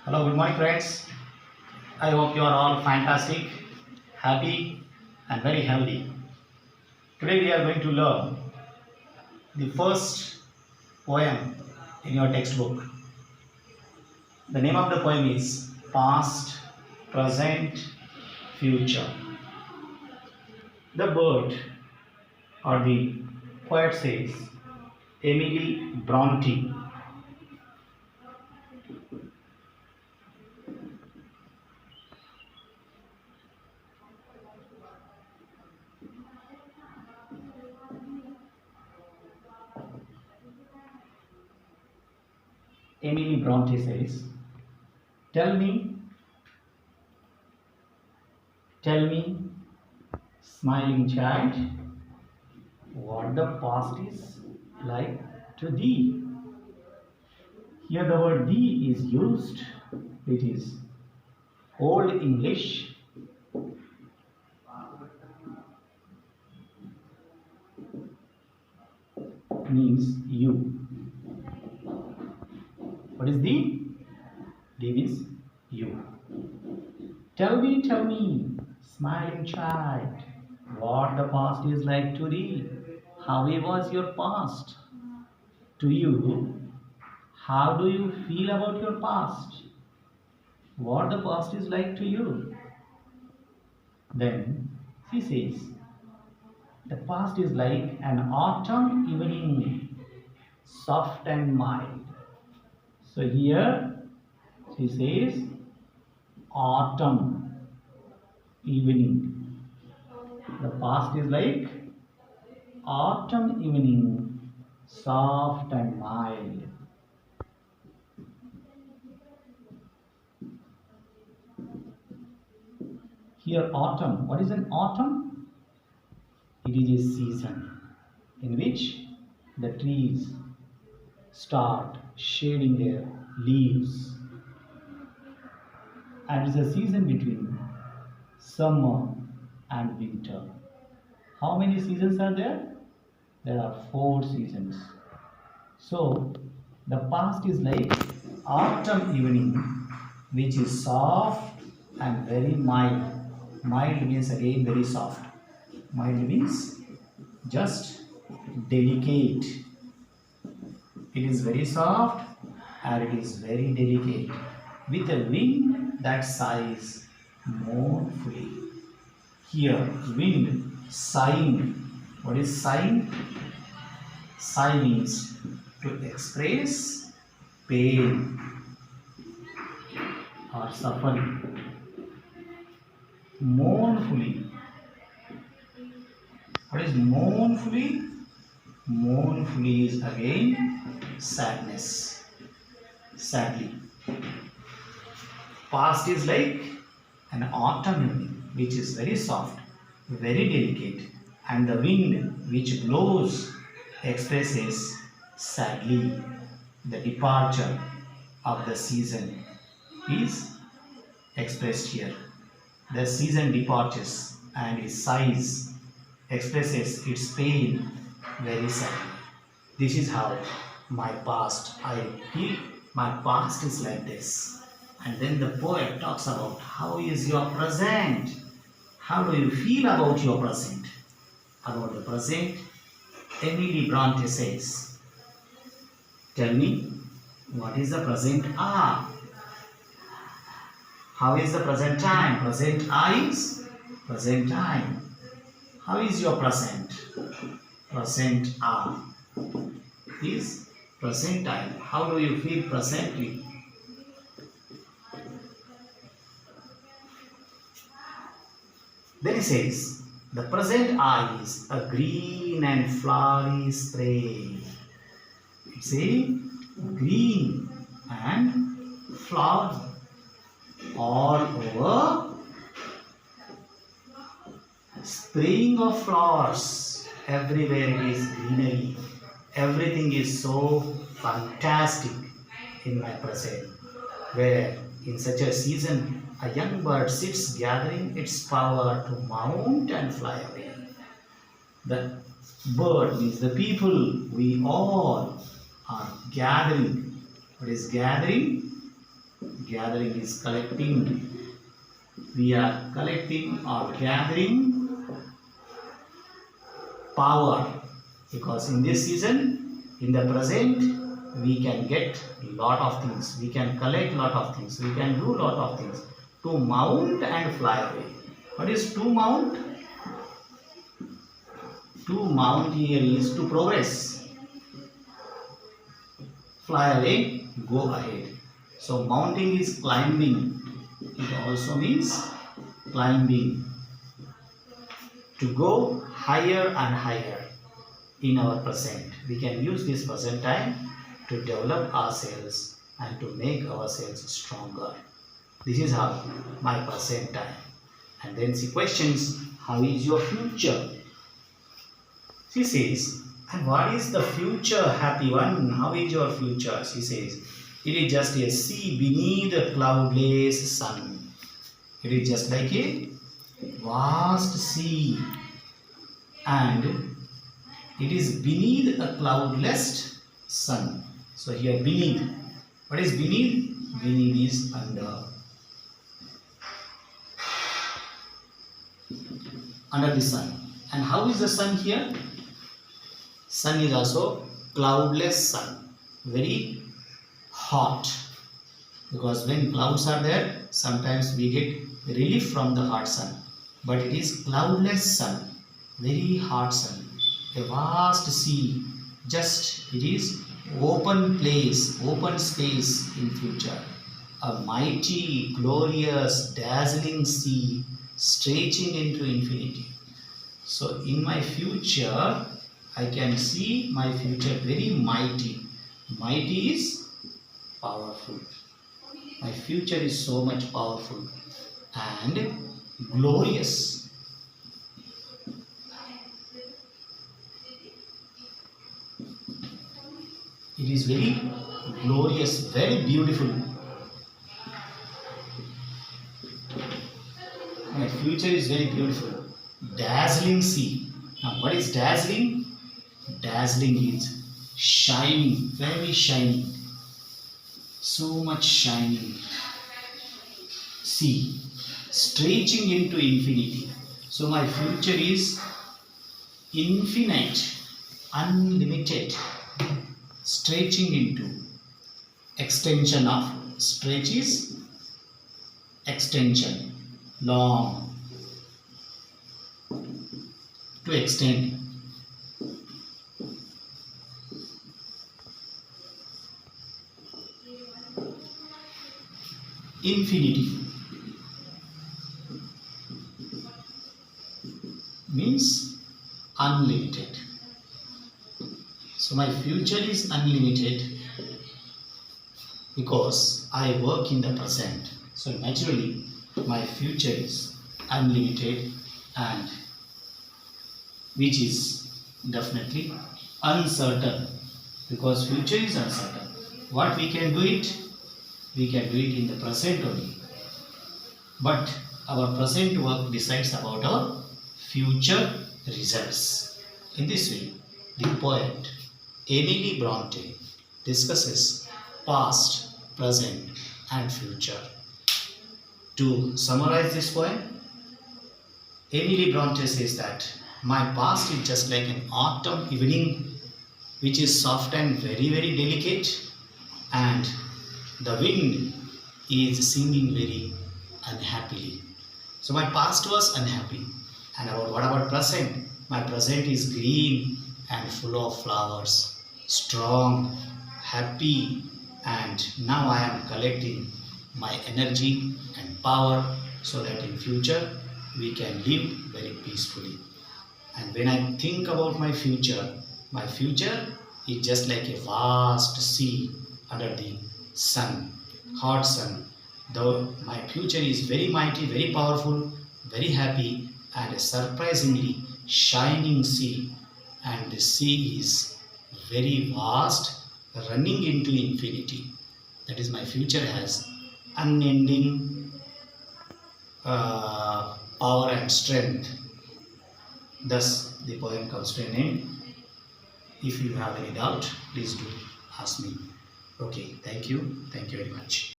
Hello, good morning, friends. I hope you are all fantastic, happy, and very healthy. Today, we are going to learn the first poem in your textbook. The name of the poem is Past, Present, Future. The bird or the poet says Emily Bronte. Emily Bronte says, Tell me, tell me, smiling child, what the past is like to thee. Here the word thee is used. It is Old English. Means you. What is thee? Thee means you. Tell me, smiling child, what the past is like to thee. How was your past? To you, how do you feel about your past? What the past is like to you? Then she says, the past is like an autumn evening, soft and mild. So here she says, autumn evening. The past is like autumn evening, soft and mild. Here autumn, what is an autumn? It is a season in which the trees start shedding their leaves. And it is a season between summer and winter. How many seasons are there? There are 4 seasons. So the past is like autumn evening, which is soft and very mild. Mild means again very soft. Mild means just delicate. It is very soft and it is very delicate, with a wind that sighs mournfully. Here, wind sighing. What is sighing? Sigh means to express pain or suffering. Mournfully. What is mournfully? Mournfully is again sadness. Sadly. Past is like an autumn evening, which is very soft, very delicate, and the wind which blows expresses sadly the departure of the season is expressed here. The season departures and it sighs, expresses its pain very sadly. This is how my past, I feel my past is like this. And then the poet talks about how is your present? How do you feel about your present? About the present, Emily Bronte says, Tell me, what is the present hour? How is the present time? Present is present time. How is your present? Present hour is present time. How do you feel presently? Then he says, the present eye is a green and flowery spray. It's a green and flowery all over, spraying of flowers. Everywhere it is greenery. Everything is so fantastic in my present. Where in such a season, a young bird sits gathering its power to mount and fly away. The bird means the people, we all are gathering. What is gathering? Gathering is collecting. We are collecting or gathering power, because in this season, in the present, we can get lot of things. We can collect lot of things. We can do lot of things. To mount and fly away. What is to mount? To mount here is to progress. Fly away, go ahead. So mounting is climbing. It also means climbing. To go higher and higher in our present. We can use this present time to develop ourselves and to make ourselves stronger. This is how my present time. And then she questions, how is your future? She says, and what is the future, happy one? How is your future? She says, it is just a sea beneath a cloudless sun. It is just like a vast sea, and it is beneath a cloudless sun. So here beneath. What is beneath? Beneath is under. Under the sun. And how is the sun here? Sun is also cloudless sun. Very hot. Because when clouds are there, sometimes we get relief from the hot sun. But it is cloudless sun. Very hot sun. A vast sea. Just it is open place, open space in future. A mighty, glorious, dazzling sea stretching into infinity. So in my future, I can see my future very mighty. Mighty is powerful. My future is so much powerful and glorious. It is very glorious, very beautiful. My future is very beautiful. Dazzling sea. Now what is dazzling? Dazzling is shining, very shining. So much shining. Sea. Stretching into infinity. So my future is infinite, unlimited. Stretching into. Extension of. Stretch is extension. Long. To extend. Infinity means unlimited. So my future is unlimited because I work in the present. So naturally my future is unlimited, and which is definitely uncertain, because future is uncertain. What we can do it? We can do it in the present only. But our present work decides about our future results. In this way, the poet Emily Bronte discusses past, present and future. To summarize this poem, Emily Bronte says that my past is just like an autumn evening which is soft and very, very delicate, and the wind is singing very unhappily. So my past was unhappy. And what about present? My present is green and full of flowers, strong, happy, and now I am collecting my energy and power so that in future we can live very peacefully. And when I think about my future is just like a vast sea under the sun, hot sun. Though my future is very mighty, very powerful, very happy, and a surprisingly shining sea. And the sea is very vast, running into infinity. That is, my future has unending power and strength. Thus, the poem comes to an end. If you have any doubt, please do ask me. Okay, thank you very much.